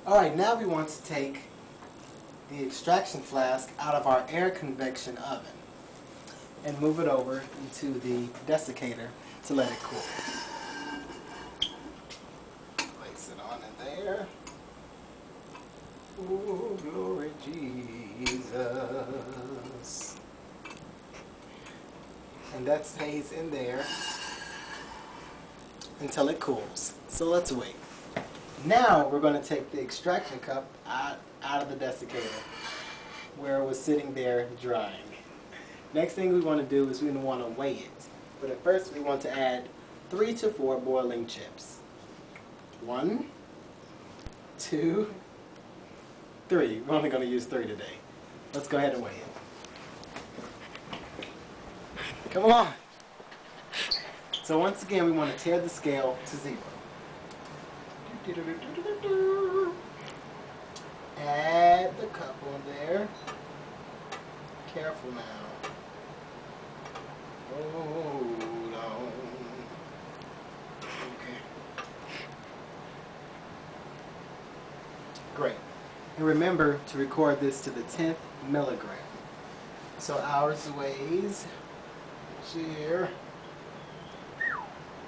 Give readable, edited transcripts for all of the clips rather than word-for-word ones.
Alright, now we want to take the extraction flask out of our air convection oven and move it over into the desiccator to let it cool. Place it on in there. Oh, glory Jesus. And that stays in there until it cools. So let's wait. Now we're going to take the extraction cup out of the desiccator where it was sitting there drying. Next thing we want to do is we want to weigh it. But at first we want to add 3 to 4 boiling chips. 1, 2, 3. We're only going to use 3 today. Let's go ahead and weigh it. Come on. So once again we want to tear the scale to 0. Add the cup on there. Careful now. Hold on. Okay. Great. And remember to record this to the 10th milligram. So ours weighs here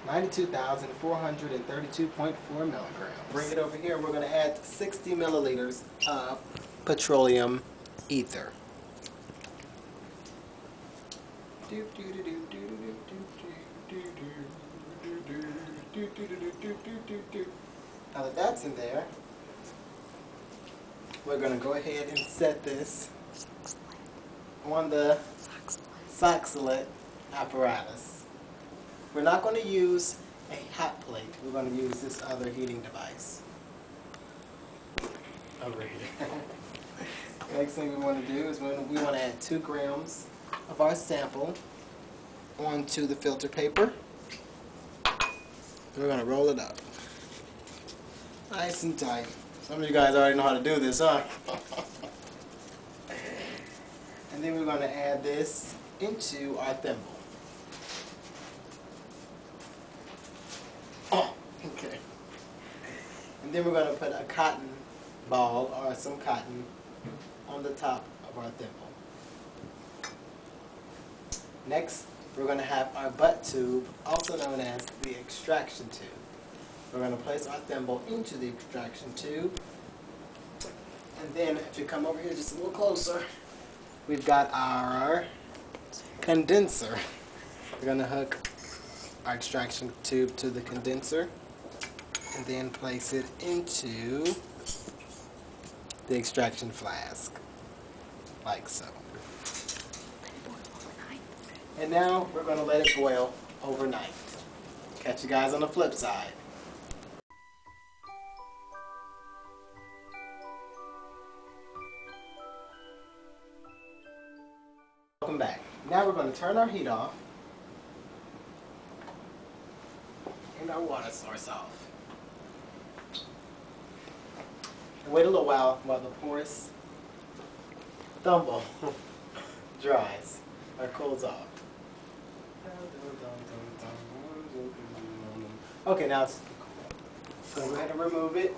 92,432.4 milligrams. Bring it over here. We're going to add 60 milliliters of petroleum ether. Now that that's in there, we're going to go ahead and set this on the Soxhlet apparatus. We're not going to use a hot plate. We're going to use this other heating device over here. Next thing we want to do is we want to add 2 grams of our sample onto the filter paper. We're going to roll it up nice and tight. Some of you guys already know how to do this, huh? And then we're going to add this into our thimble. Oh, okay. And then we're going to put a cotton ball or some cotton on the top of our thimble. Next, we're going to have our butt tube, also known as the extraction tube. We're going to place our thimble into the extraction tube. And then, if you come over here just a little closer, we've got our condenser. We're going to hook our extraction tube to the condenser and then place it into the extraction flask, like so. And now we're going to let it boil overnight. Catch you guys on the flip side. Welcome back. Now we're going to turn our heat off and our water source off. And wait a little while the porous thimble dries or cools off. Okay, now it's so go ahead and remove it.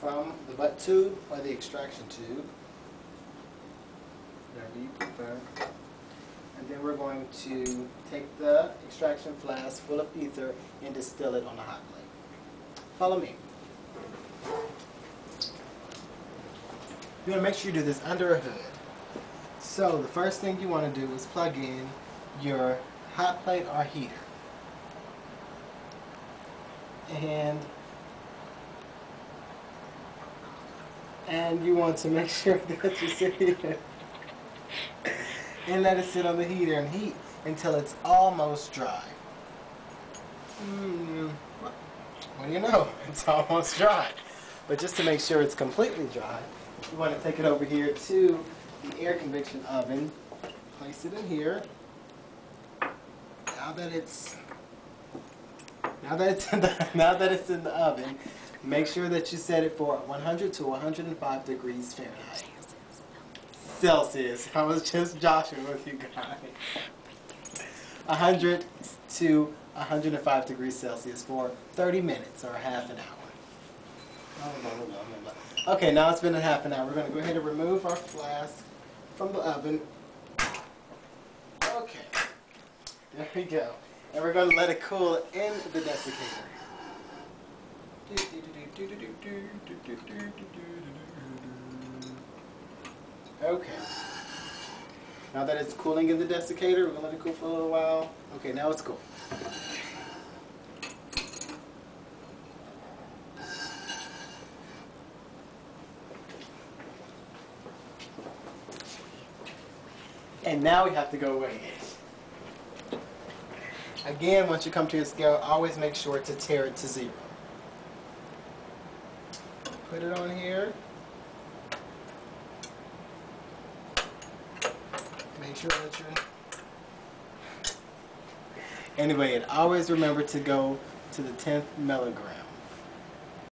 From the butt tube or the extraction tube, whatever you prefer. And then we're going to take the extraction flask full of ether and distill it on a hot plate. Follow me. You want to make sure you do this under a hood. So the first thing you want to do is plug in your hot plate or heater. And you want to make sure that you sit here and let it sit on the heater and heat until it's almost dry. What do you know? It's almost dry. But just to make sure it's completely dry, you want to take it over here to the air convection oven. Place it in here. Now that it's in the oven, make sure that you set it for 100 to 105 degrees Fahrenheit. Celsius. I was just joshing with you guys. 100 to 105 degrees Celsius for 30 minutes or half an hour. Okay, now it's been a half an hour. We're going to go ahead and remove our flask from the oven. Okay, there we go. And we're going to let it cool in the desiccator. Okay. Now that it's cooling in the desiccator, we're going to let it cool for a little while. Okay, now it's cool. And now we have to go weigh it. Again, once you come to your scale, always make sure to tare it to 0. Put it on here. Make sure that you're... Anyway, and always remember to go to the 10th milligram.